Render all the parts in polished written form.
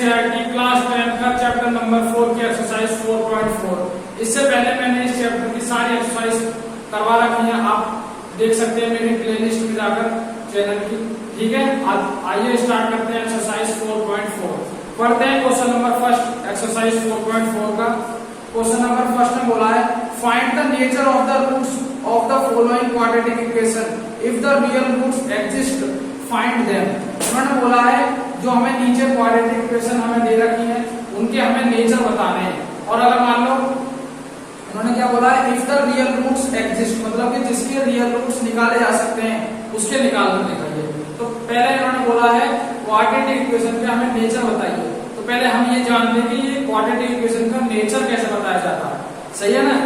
NCERT class 10 का chapter number 4 की exercise 4.4। इससे पहले मैंने इस चैप्टर की सारी एक्सरसाइज करवा रखी है, आप देख सकते हैं मेरी प्लेलिस्ट में जाकर चैनल की। ठीक है, आइए स्टार्ट करते हैं एक्सरसाइज 4.4। पढ़ते हैं क्वेश्चन नंबर फर्स्ट एक्सरसाइज 4.4 का। क्वेश्चन नंबर फर्स्ट में बोला है find the nature of the roots of the following quadratic equation if the real roots exist find them. उन्होंने बोला है जो हमें नीचे क्वाड्रेटिक इक्वेशन हमें दे रखी है उनके हमें नेचर बताने हैं, और अगर मान लो उन्होंने क्या बोला है if the real roots exist, मतलब कि जिसके रियल रूट्स निकाले जा सकते हैं उसके निकाल कर दिखाइए। तो पहले इन्होंने बोला है क्वाड्रेटिक इक्वेशन के हमें नेचर बताइए। तो पहले हम ये जानते हैं कि ये क्वाड्रेटिक इक्वेशन का नेचर कैसे बताया जाता है, सही है ना।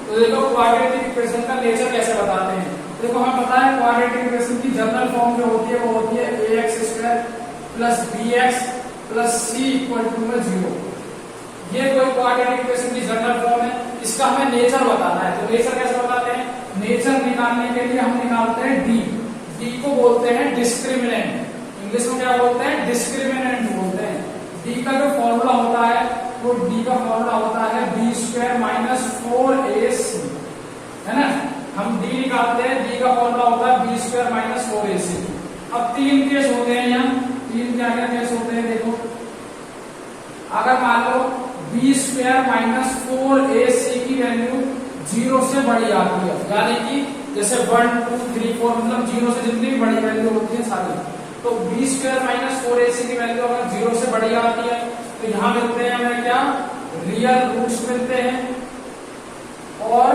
तो देखो क्वाड्रेटिक इक्वेशन का नेचर कैसे बताते हैं। देखो हमें पता है क्वाड्रेटिक इक्वेशन की जनरल फॉर्म जो होती है वो होती है ax² plus bx plus c equal to में 0। ये कोई क्वाड्रेटिक इक्वेशन की जनरल फॉर्म है, इसका हमें नेचर बताना है। तो नेचर कैसे बताते हैं, नेचर निकालने के लिए हम निकालते हैं डी को बोलते हैं डिस्क्रिमिनेंट, इंग्लिश में क्या बोलते हैं डिस्क्रिमिनेंट बोलते हैं। डी का जो फॉर्मूला होता है वो डी का फॉर्मूला होता है b² माइनस 4ac, है ना। हम डी निकालते हैं, डी का फॉर्मूला होता है b² माइनस 4ac। अब तीन केस होते हैं यहाँ, तीन क्या क्या केस होते हैं देखो। अगर मान लो b² माइनस 4ac की वैल्यू 0 से बड़ी आती है, यानी कि जैसे 1 2 3 4 मतलब 0 से जितनी भी बड़ी वैल्यू होती है सारी, तो b² माइनस 4ac की वैल्यू अगर 0 से बड़ी आती है तो यहाँ मिलते हैं हमें क्या, रियल रूट्स मिलते हैं और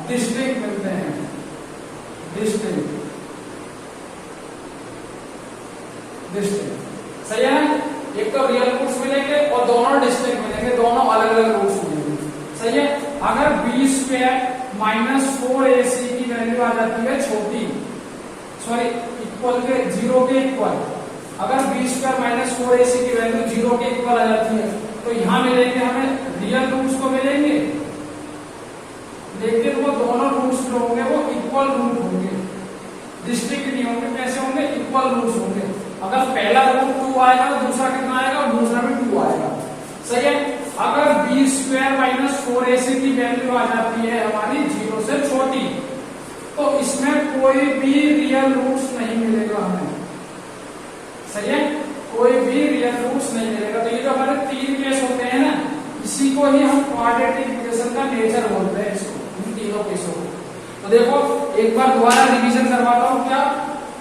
डिस्टिंक्ट मिलते हैं, डिस्टिंक्ट सही है ना। एक तो रियल रूट्स मिलेंगे और दोनों डिस्टिंक्ट मिलेंगे, दोनों अलग अलग रूट्स मिलेंगे, सही है। अगर b² माइनस 4ac की वैल्यू आ जाती है छोटी, सॉरी इक्वल के 0 के इक्वल, अगर b² माइनस 4ac की वैल्यू 0 के इक्वल आ जाती है तो यहाँ मिलेंगे हमें रियल रूट्स को मिलेंगे, लेकिन वो दोनों रूट्स जो होंगे वो इक्वल रूट होंगे, डिस्टिंक्ट नहीं होंगे। कैसे होंगे, इक्वल रूट्स होंगे। अगर पहला रूट 2 आएगा तो दूसरा कितना आएगा, और दूसरा भी 2 आएगा, सही है। अगर b² माइनस 4ac की वैल्यू आ जाती है हमारी 0 से छोटी, तो इसमें कोई भी रियल रूट्स नहीं मिलेगा हमें, सही है, कोई भी रियल रूट्स नहीं मिलेगा। तो ये जो हमारे तीन केस होते हैं ना, इसी को ही हम क्वाड्रेटिक इक्वेशन का नेचर बोलते हैं, इसको, इन तीनों केसों को। तो देखो एक बार दोबारा रिवीजन करवाता हूँ। क्या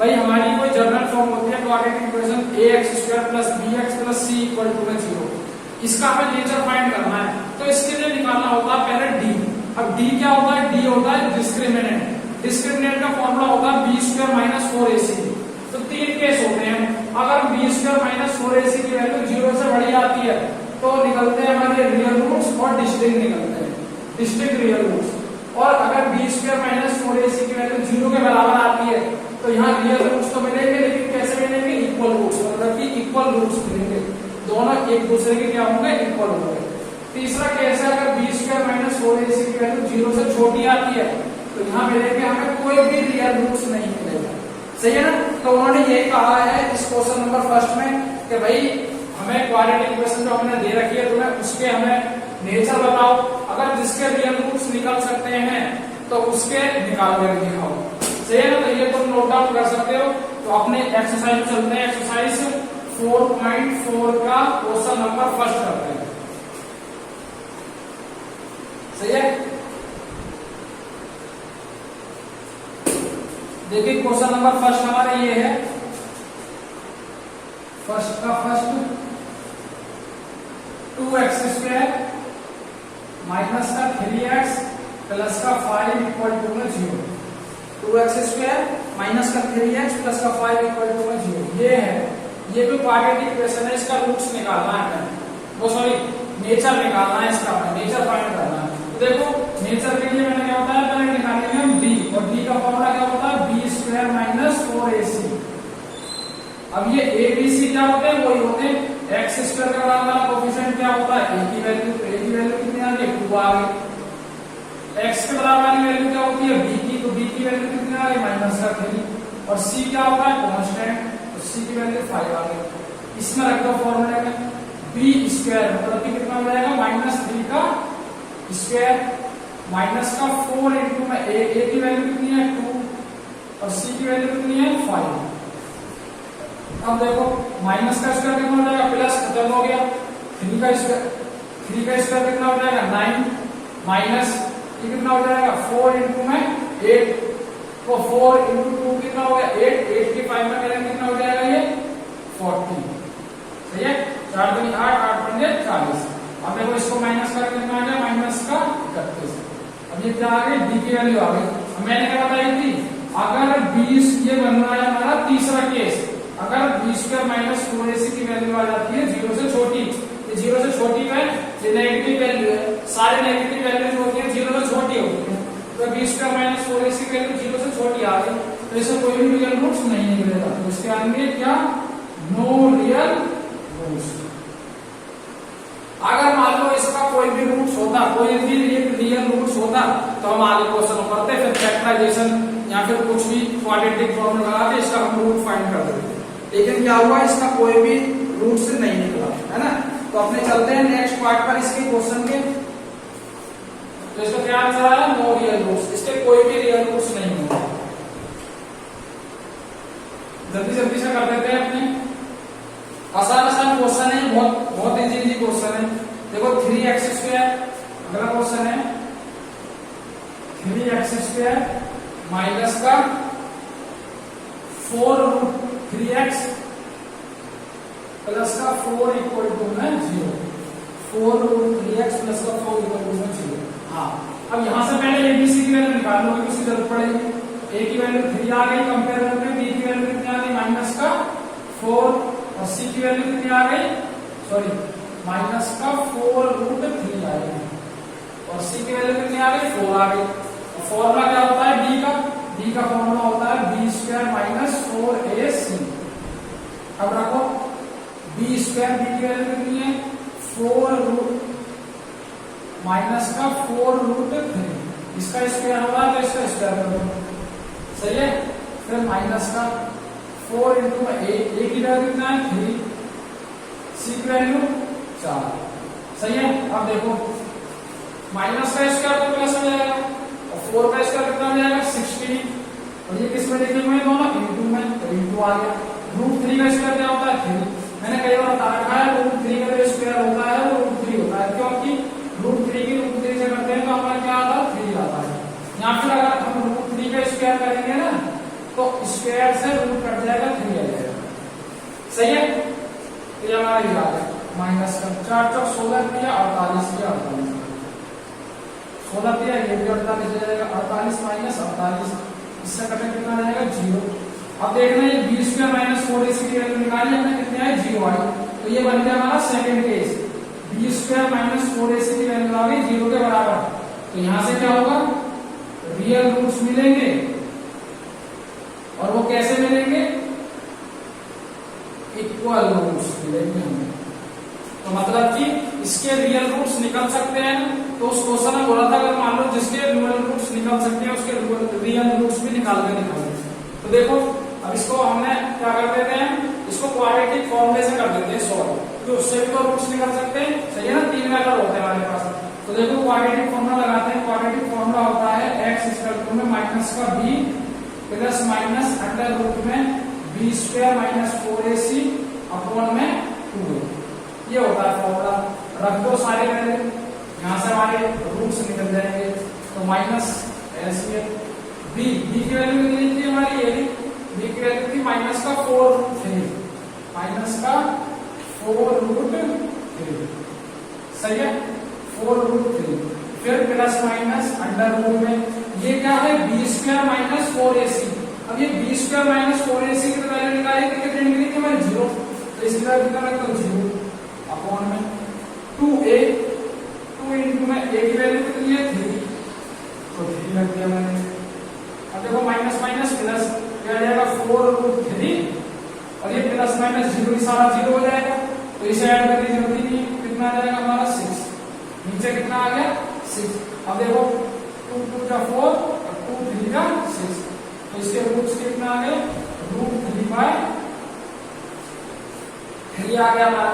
भाई, हमारी कोई जनरल फॉर्म होती है quadratic equation ax² plus bx plus c equal to 0। इसका हमें नेचर फाइंड करना है, तो इसके लिए निकालना होता है पहले डी। अब डी क्या होता है, डी होता है डिस्क्रिमिनेंट। डिस्क्रिमिनेंट का फॉर्मूला होता है b² माइनस 4ac। तो तीन केस होते हैं, अगर b² माइनस 4ac की वैल्यू 0 से बड़ी आती है तो निकलते हैं हमारे रियल रूट्स और डिस्टिंक्ट निकलते हैं, डिस्टिंक्ट रियल रूट्स। और अगर b² माइनस 4ac की वैल्यू 0 के बराबर आती है तो यहाँ रियल रूट्स तो मिलेंगे, लेकिन कैसे मिलेंगे, इक्वल रूट्स, मतलब कि इक्वल रूट्स मिलेंगे, दोनों एक दूसरे के क्या होंगे, इक्वल होंगे। तीसरा केस है अगर b² माइनस 4ac की वैल्यू 0 से छोटी आती है तो यहाँ मिलेंगे हमें कोई भी रियल रूट्स नहीं मिलेगा, सही है ना। तो उन्होंने ये कहा है इस क्वेश्चन नंबर फर्स्ट में कि भाई हमें क्वाड्रेटिक इक्वेशन जो हमने दे रखी है तुम्हें उसके हमें नेचर बताओ, अगर जिसके रियल रूट्स निकल सकते हैं तो उसके निकाल कर दिखाओ, सही है ना। तो ये तुम नोट डाउन कर सकते हो। तो अपने एक्सरसाइज चलते हैं, एक्सरसाइज 4.4 का क्वेश्चन नंबर फर्स्ट करते हैं, सही है। देखिए क्वेश्चन नंबर फर्स्ट हमारा ये है, फर्स्ट का फर्स्ट 2x² माइनस का 3x प्लस का 5 इक्वल टू 0। 2x² माइनस का 3x प्लस का 5 इक्वल टू 0 ये है। ये जो क्वाड्रेटिक इक्वेशन है इसका रूट्स निकालना है, वो सॉरी नेचर निकालना है, इसका नेचर फाइंड करना है। तो देखो नेचर के लिए मैंने क्या होता है, पहले निकालेंगे हम डी, और डी का फॉर्मूला क्या होता है b² माइनस 4ac। अब ये a b c क्या होते हैं, वही होते हैं x² का बराबर वाला कोफिशिएंट क्या होता है, a की वैल्यू कितनी आ गई, 2 आ गई। x के बराबर वाली वैल्यू क्या होती है, b की, तो b की वैल्यू कितनी आ गई, माइनस का 3। और c क्या होता है, कांस्टेंट, तो c की वैल्यू 5 आ गई। इसमें रख दो फॉर्मूले में बी स्क्वायर मतलब कि कितना हो जाएगा -3 का स्क्वायर माइनस का 4 इंटू में ए की वैल्यू कितनी है 2 और सी की वैल्यू कितनी है 5। अब देखो माइनस का स्क्वायर कितना हो जाएगा प्लस खत्म हो गया 3 का स्क्वायर कितना हो जाएगा 9 माइनस ये कितना हो जाएगा 4 इंटू में 8 तो 4 इंटू 2 कितना हो गया 8 की 5 में करेंगे कितना हो जाएगा ये 40 सही है 4 दूनी 8 8 पंजे 40। अब देखो इसको माइनस करके कितना आ गया माइनस का 31। अब ये क्या आ गई डी की वैल्यू आ गई। मैंने क्या बताई थी अगर 20 ये बन रहा है हमारा तीसरा केस अगर बी स्क्वायर माइनस 4ac की वैल्यू आ जाती है 0 से छोटी ये 0 से छोटी में ये नेगेटिव वैल्यू है सारी नेगेटिव वैल्यू जो होती है 0 से छोटी होती है तो बी स्क्वायर माइनस 4ac की वैल्यू 0 से छोटी आ गई तो इसे कोई भी रियल रूट्स नहीं निकलेगा तो इसके आगे क्या नो रियल रूट्स। अगर मान लो इसका कोई भी रूट्स होता कोई भी रियल रूट्स होता तो हम आगे क्वेश्चन करते फिर फैक्टराइजेशन या फिर कुछ भी क्वाड्रेटिक फॉर्मूला लगाते इसका हम रूट फाइंड कर देते लेकिन क्या हुआ इसका कोई भी रूट से नहीं निकला है ना। तो अपने चलते हैं नेक्स्ट पार्ट पर इसके क्वेश्चन के। तो इसका क्या आंसर है नो रियल रूट्स इसके कोई भी रियल रूट्स नहीं होंगे। जल्दी जल्दी से कर देते हैं अपने आसान क्वेश्चन है बहुत इजी क्वेश्चन है। देखो 3x² अगला क्वेश्चन है 3x² माइनस का 4√3x प्लस का 4 इक्वल टू में 0 4√3x प्लस का 4 इक्वल टू में 0। हाँ अब यहां से पहले एबीसी की वैल्यू निकालने की किसी जरूरत पड़ेगी। ए की वैल्यू 3 आ गई कंपेयर करके बी की वैल्यू कितनी आ गई माइनस का 4 और सी की वैल्यू कितनी आ गई सॉरी माइनस का 4√3 आ गई और सी की वैल्यू कितनी आ गई 4 आ गई। फॉर्मूला क्या होता है डी का फॉर्मूला होता है बी स्क्वायर माइनस 4ac। अब रखो बी स्क्वायर बी की वैल्यू कितनी है 4 माइनस का 4√3 इसका स्क्वायर होगा तो इसका स्क्वायर कर दो सही है। फिर माइनस का 4 इंटू में ए की वैल्यू कितना है 3 सी की वैल्यू 4 सही है। अब देखो माइनस का स्क्वायर तो प्लस हो जाएगा और 4 का स्क्वायर कितना हो जाएगा 16 और ये किस में लिखे हुए हैं दोनों इंटू में तो इंटू आ गया। √3 का स्क्वायर क्या होता है 3 मैंने कई बार बता रखा है √3 का जो स्क्वायर होता है वो √3 होता है क्योंकि √3 की √3 से करते हैं तो हमारा क्या आता है 3 आता है। या फिर अगर हम √3 का स्क्वायर करेंगे ना तो स्क्वायर से रूट कट जाएगा 3 आ जाएगा सही है। तो ये हमारा ये आ गया माइनस का 4 चौक 16 दिया 48 दिया 48 16 दिया ये भी 48 हो जाएगा 48 माइनस 48 इससे कटे कितना आ जाएगा 0। अब देखना ये बी स्क्वायर माइनस 4ac की वैल्यू निकाली हमने कितने आई 0 आई तो ये बन गया हमारा second case B square minus 4ac की वैल्यू आ गई 0 के बराबर। तो यहां से क्या होगा रियल रूट्स मिलेंगे और वो कैसे मिलेंगे इक्वल रूट्स मिलेंगे हमें। तो मतलब कि इसके रियल रूट्स निकल सकते हैं तो उस क्वेश्चन में बोला था अगर मान लो जिसके रियल रूट्स निकल सकते हैं उसके रियल रूट्स भी निकाल के दिखाओगे। तो देखो अब इसको हमने क्या कर देते हैं इसको क्वाड्रेटिक फॉर्मूले से कर देते हैं सॉल्व तो उससे भी तो रूट्स निकल सकते हैं सही है ना। 3 मेथड होते हैं हमारे पास। तो देखो क्वाड्रेटिक फॉर्मूला लगाते हैं। क्वाड्रेटिक फॉर्मूला होता है x इक्वल टू में माइनस का b plus minus under root में b square minus 4ac upon में 2a ये होता है फॉर्मूला। रख दो सारे वैल्यू यहाँ से हमारे रूट्स निकल जाएंगे। तो माइनस एलसीएम b की वैल्यू कितनी थी हमारी ये b की वैल्यू थी माइनस का 4√3 माइनस का 4√3 सही है 4√3 फिर प्लस माइनस अंडर रूट में ये क्या है बी स्क्वायर माइनस 4ac। अब ये बी स्क्वायर माइनस 4ac की वैल्यू निकाली तो कितनी निकली थी हमारी 0 तो इसकी वैल्यू कितना रखता हूं 0 अपॉन में 2a 2 इंटू में a की वैल्यू कितनी है 3 तो 3 रख दिया मैंने। अब देखो माइनस माइनस प्लस क्या आ जाएगा 4√3 और ये प्लस माइनस 0 की सारा 0 हो जाएगा तो इसे ऐड करने की जरूरत नहीं कितना आ जाएगा हमारा 6 नीचे कितना आ गया 6। अब देखो 2 2 का 4 और 2 3 का 6 तो इसके रूट्स कितना आ गए √3/3 आ गया हमारा।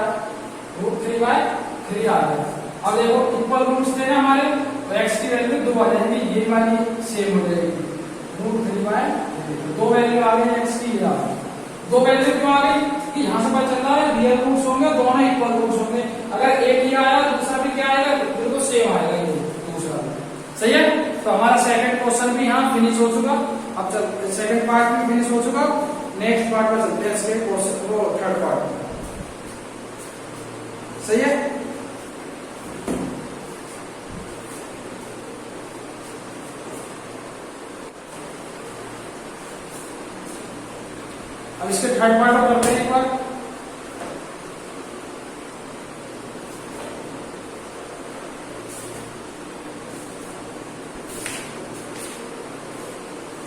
√3/3 आ गया। अब देखो इक्वल रूट्स थे ना हमारे, तो x की वैल्यू 2 आ जाएगी, ये वाली सेम हो जाएगी √3/3। दो वैल्यू आ गई x की, दो वैल्यू क्यों आ गई कि यहां से पता चलता है रियल रूट्स होंगे, दोनों इक्वल रूट्स होंगे। अगर एक ही आया दूसरा भी क्या आएगा, बिल्कुल सेम आएगा ये दूसरा। सही है, तो हमारा सेकंड क्वेश्चन भी यहाँ फिनिश हो चुका। अब चल सेकंड पार्ट भी फिनिश हो चुका। नेक्स्ट पार्ट में चलते हैं इसके क्वेश्चन को, थर्ड पार्ट। सही है, अब इसके थर्ड पार्ट को करते हैं एक बार।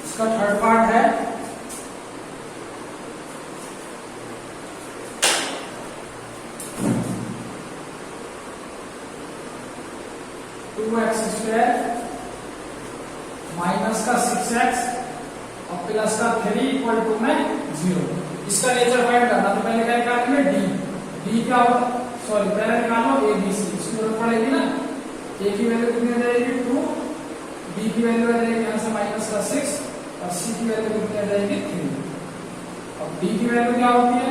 इसका थर्ड पार्ट है 2x² माइनस का 6x और प्लस का 3 इक्वल टू में 0। इसका नेचर फाइंड करना, तो पहले क्या निकालेंगे डी क्या होगा, सॉरी पहले निकालो ABC, इसकी जरूरत पड़ेगी ना। A की वैल्यू कितनी आ जाएगी 2, B की वैल्यू आ जाएगी यहाँ से माइनस का 6 और C की वैल्यू कितनी आ जाएगी 3। अब D की वैल्यू क्या होती है,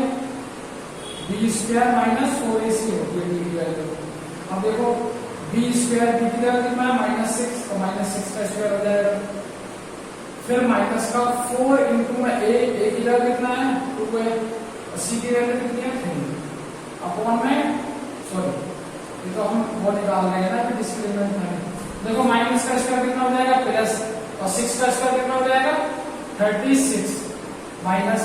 B² माइनस 4AC होती है D की वैल्यू। अब देखो B² B की वैल्यू कितना है -6, तो -6 का स्क्वायर हो जाएगा। फिर माइनस का 4 इंटू में A की वैल्यू कितना है 2 है, और C की वैल्यू कितनी है 3 अपॉन में, सॉरी ये तो हम वो निकाल रहे हैं ना कि डिस्क्रिमिनेंट में। देखो माइनस का स्क्वायर कितना हो जाएगा प्लस, और 6 का स्क्वायर कितना हो जाएगा 36 माइनस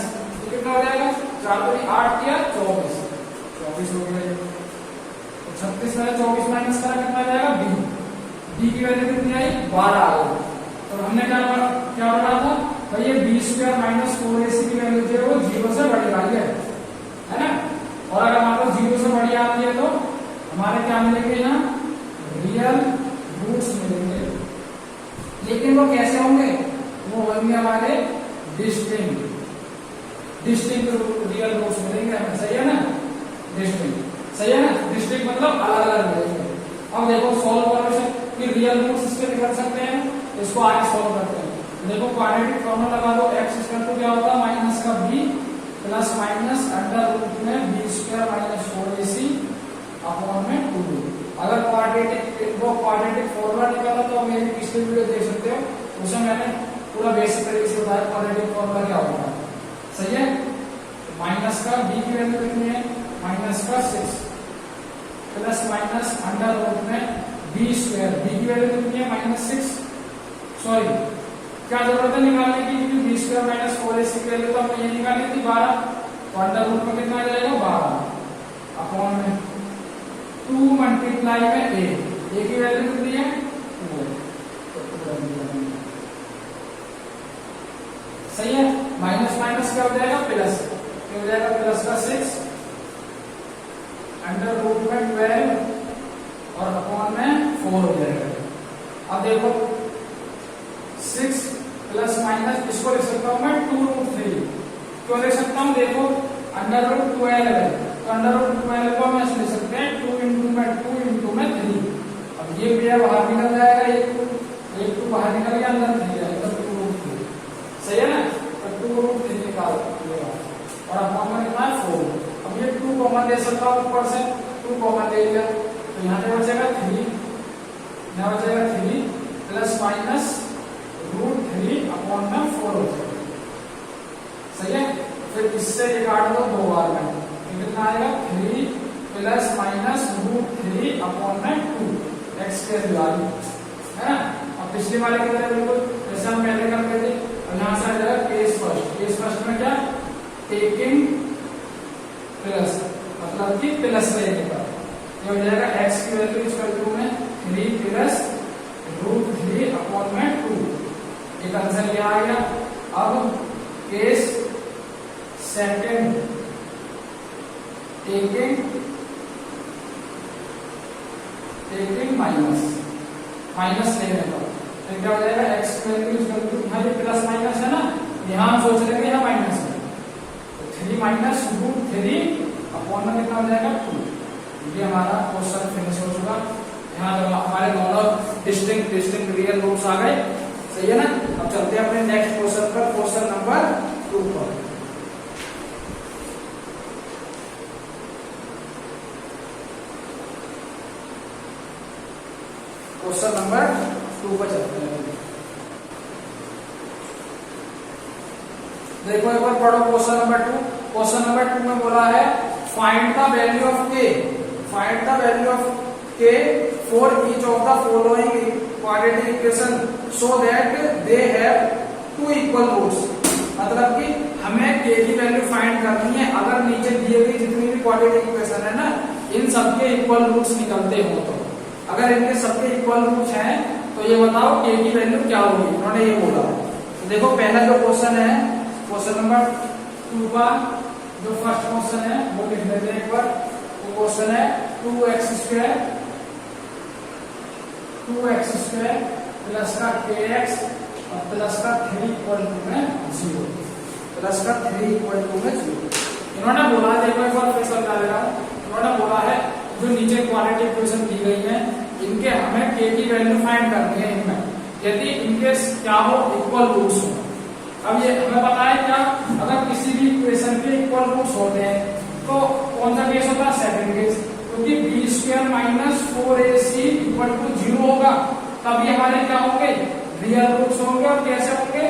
कितना हो जाएगा 4 तो 8 किया 24 हो गया। तो 36 में 24 माइनस करा कितना आ जाएगा D की वैल्यू कितनी आई 12 आ गई। तो हमने क्या पढ़ा था भाई, ये B² माइनस 4AC की वैल्यू जो है वो 0 से बड़ी वाली है ना। और अगर मान लो 0 से बड़ी आती है तो हमारे क्या मिलेंगे यहाँ रियल रूट्स मिलेंगे। लेकिन वो कैसे होंगे, वो होंगे हमारे डिस्टिंक्ट रियल रूट्स मिलेंगे हमें। सही है ना, डिस्टिंक्ट सही है ना, डिस्टिंक्ट मतलब अलग अलग मिलेंगे। अब देखो सॉल्व करो कि रियल रूट्स इसके निकल सकते हैं, इसको आगे सॉल्व करते हैं। देखो क्वाड्रेटिक फॉर्मूला लगा दो, x इक्वल टू क्या होता है माइनस का b plus minus under root में B² माइनस 4AC अपॉन में 2। अगर क्वाड्रेटिक फॉर्मूला निकाला तो मेरी पिछली वीडियो देख सकते हो, उसमें मैंने पूरा बेसिक तरीके से बताया क्वाड्रेटिक फॉर्मूला क्या होता है। सही है, माइनस का b की वैल्यू कितनी है माइनस का 6 प्लस माइनस अंडर रूट में B² b की वैल्यू कितनी है -6, सॉरी क्या जरूरत है निकालने की, क्योंकि B² माइनस 4AC की वैल्यू तो हमने ये निकाली थी 12, तो अंडर रूट में कितना आ जाएगा 12 अपॉन में 2 मल्टीप्लाई में A की वैल्यू कितनी है 2। सही है, माइनस माइनस क्या हो जाएगा प्लस, क्या हो जाएगा प्लस का 6 अंडर रूट में 12 और अपॉन में 4 हो जाएगा। अब देखो 6 प्लस माइनस इसको लिख सकता हूं मैं 2√3, क्यों लिख सकता हूं, देखो अंडर रूट 12 है, तो अंडर रूट 12 को हम ऐसे लिख सकते हैं 2 इंटू में 3। अब ये मेरा बाहर निकल जाएगा, एक 2 बाहर निकल गया, अंदर 3 जाएगा, तो 2√3 सही है ना। तो 2√3 निकाल लेगा और अपॉन में कितना है 4। अब ये 2 कॉमन ले सकता हूं, ऊपर से 2 कॉमन ले लिया, तो यहाँ पे बचेगा 3, यहाँ बचेगा 3 प्लस माइनस √3 अपॉन में 4 हो जाएगा। सही है, फिर इससे ये काट दो 2 बार में, कितना आएगा 3 प्लस माइनस √3 अपॉन में 2 x के वैल्यू है ना। अब पिछली वाले की तरह बिल्कुल जैसे हम पहले करते थे, और यहाँ से आ जाएगा केस फर्स्ट में क्या टेकिंग प्लस, मतलब कि प्लस लेने का, ये हो जाएगा x की वैल्यू इक्वल टू में 3 प्लस √3 अपॉन में 2। एक आंसर ये आ गया। अब केस सेकंड टेकिंग माइनस लेने का, तो क्या हो जाएगा x की वैल्यू इक्वल टू, यहाँ ये प्लस माइनस है ना, यहाँ हम सोच रहे हैं यहाँ माइनस है, तो 3 माइनस √3 अपॉन में कितना हो जाएगा 2। ये हमारा क्वेश्चन फिनिश हो चुका। यहाँ जब हमारे दोनों डिस्टिंक्ट रियल रूट्स आ गए, सही है ना। अब चलते हैं अपने नेक्स्ट क्वेश्चन पर, क्वेश्चन नंबर 2 पर। क्वेश्चन नंबर 2 पर चलते हैं। देखो एक बार पढ़ो क्वेश्चन नंबर 2। क्वेश्चन नंबर 2 में बोला है find the value of k, find the value of k for each of the following quadratic equation so that they have two equal roots. मतलब कि हमें k की वैल्यू फाइंड करनी है अगर नीचे दिए गई जितनी भी क्वाड्रेटिक इक्वेशन है ना, इन सबके इक्वल रूट्स निकलते हो। तो अगर इनके सबके इक्वल रूट्स हैं तो ये बताओ k की वैल्यू क्या होगी, उन्होंने ये बोला। तो देखो पहला जो क्वेश्चन है, क्वेश्चन नंबर 2 का जो फर्स्ट क्वेश्चन है वो लिख लेते हैं एक बार। वो क्वेश्चन है 2x स्क्वायर प्लस का kx और प्लस का 3 इक्वल टू में 0, प्लस का 3 इक्वल टू में 0। इन्होंने बोला, देखो एक बार फिर समझा दे रहा हूं। इन्होंने बोला है जो नीचे क्वाड्रेटिक इक्वेशन दी गई है इनके हमें k की वैल्यू फाइंड करनी है इनमें, यदि इनके क्या हो इक्वल रूट्स हो। अब ये हमें पता है क्या, अगर किसी भी इक्वेशन के इक्वल रूट्स होते हैं तो कौन सा केस होता है, सेकंड केस, क्योंकि b square minus 4ac equal to 0 होगा, तभी हमारे क्या होंगे रियल रूट्स होंगे। और कैसे होंगे,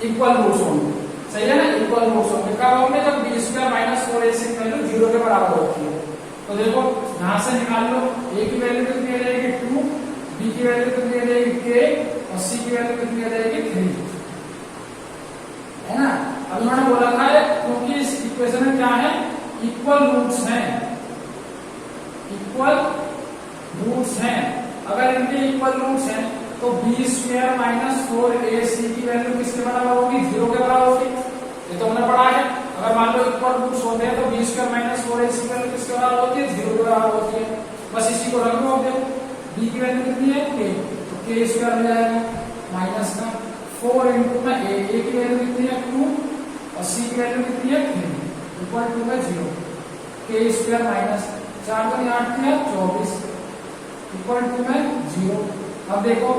इक्वल रूट्स होंगे, सही है ना। इक्वल रूट्स होंगे कब होंगे, जब b स्क्वायर माइनस 4ac की वैल्यू 0 के बराबर होती है। तो देखो यहां से निकाल लो, a की वैल्यू कितनी आ जाएगी 2, b की वैल्यू कितनी आ जाएगी k और c की वैल्यू कितनी आ जाएगी 3, है ना। अब उन्होंने बोला था क्योंकि इस इक्वेशन में क्या है, इक्वल रूट्स हैं, इक्वल रूट्स हैं। अगर इनके इक्वल रूट्स हैं तो b स्क्वायर माइनस 4ac की वैल्यू किसके बराबर होगी, 0 के बराबर होगी। ये तो हमने पढ़ा है। अगर मान लो इक्वल रूट्स होते हैं तो b स्क्वायर माइनस 4ac की वैल्यू किसके बराबर होती है, 0 के बराबर होती है। बस इसी को रख लो। अब देखो b की वैल्यू कितनी है k, तो k स्क्वायर हो जाएगा माइनस का 4 इंटू में a की वैल्यू कितनी है 2 और c की वैल्यू कितनी है 3 इक्वल टू में 0, k स्क्वायर माइनस 4 दूनी 8 है 24 इक्वल टू में 0। अब देखो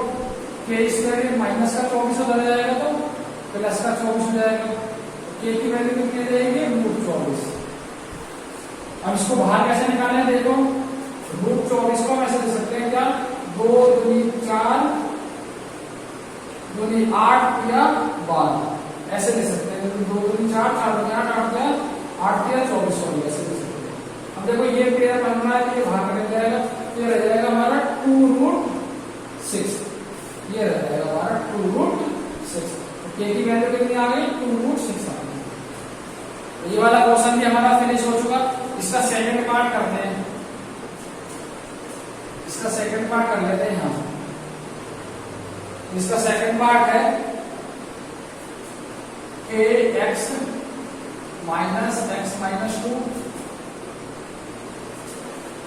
k स्क्वायर माइनस का 24 हो जाएगा तो प्लस का 24 हो जाएगा, k की वैल्यू कितनी जाएगी √24। अब इसको बाहर कैसे निकालें, देखो √24 को हम ऐसे दे सकते हैं क्या, 2 दूनी 4 दूनी 8 या 12 ऐसे दे सकते हैं। 2 दूनी 4 4 दूनी 8 8 या 24 हो गया, ऐसे दे सकते हैं। अब देखो ये पेयर बन रहा है तो ये बाहर निकल जाएगा, ये रह जाएगा हमारा 2√6, ये रह जाएगा हमारा 2√6। तो k की वैल्यू कितनी आ गई 2√6 आ गई। ये वाला क्वेश्चन भी हमारा फिनिश हो चुका। इसका सेकंड पार्ट करते हैं, इसका सेकंड पार्ट कर लेते हैं यहां। इसका सेकंड पार्ट है kx minus x minus 2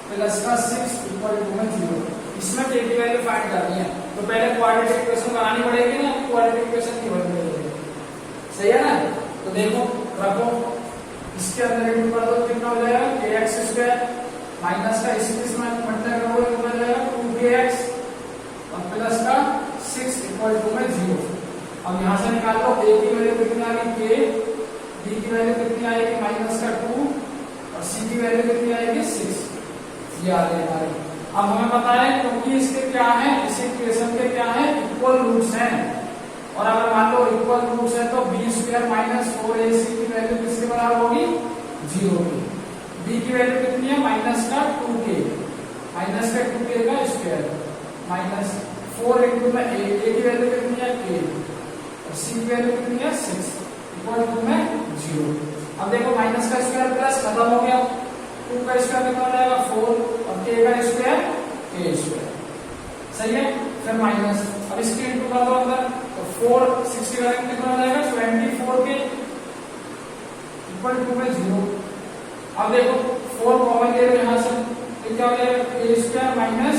plus का 6 इक्वल टू में 0। इसमें k की वैल्यू फाइंड करनी है तो पहले क्वाड्रेटिक इक्वेशन बनानी पड़ेगी ना, क्वाड्रेटिक इक्वेशन की बन पड़ेगी, सही है ना। तो देखो रखो, इसके अंदर इंटू कर दो, कितना हो जाएगा kx स्क्वायर माइनस का इसमें मल्टीप्लाई करोगे कितना हो जाएगा 2kx और प्लस का 6 इक्वल टू में 0। अब यहां से निकाल लो, a की वैल्यू कितनी आ गई k, b की वैल्यू कितनी आएगी माइनस का 2 और c की वैल्यू कितनी आएगी 6, ये आ गई हमारी। अब हमें पता है क्योंकि इसके क्या है, इस इक्वेशन के क्या है इक्वल रूट्स हैं, और अगर मान लो इक्वल रूट्स है तो b स्क्वायर माइनस 4ac की वैल्यू किसके बराबर होगी 0 की। b की वैल्यू कितनी है माइनस का 2k, माइनस का 2k का स्क्वायर माइनस 4 इंटू में a की वैल्यू कितनी है k और c की वैल्यू कितनी है 6 इक्वल टू में 0। अब देखो माइनस का स्क्वायर प्लस खत्म हो गया, 2 का स्क्वायर कितना हो जाएगा 4 और k का स्क्वायर k स्क्वायर, सही है। फिर माइनस, अब इसके इंटू कर दो अंदर तो 4 6 की वैल्यू कितना हो जाएगा 24k इक्वल टू में 0। अब देखो 4 कॉमन ले लो यहां से, तो क्या हो जाएगा k square minus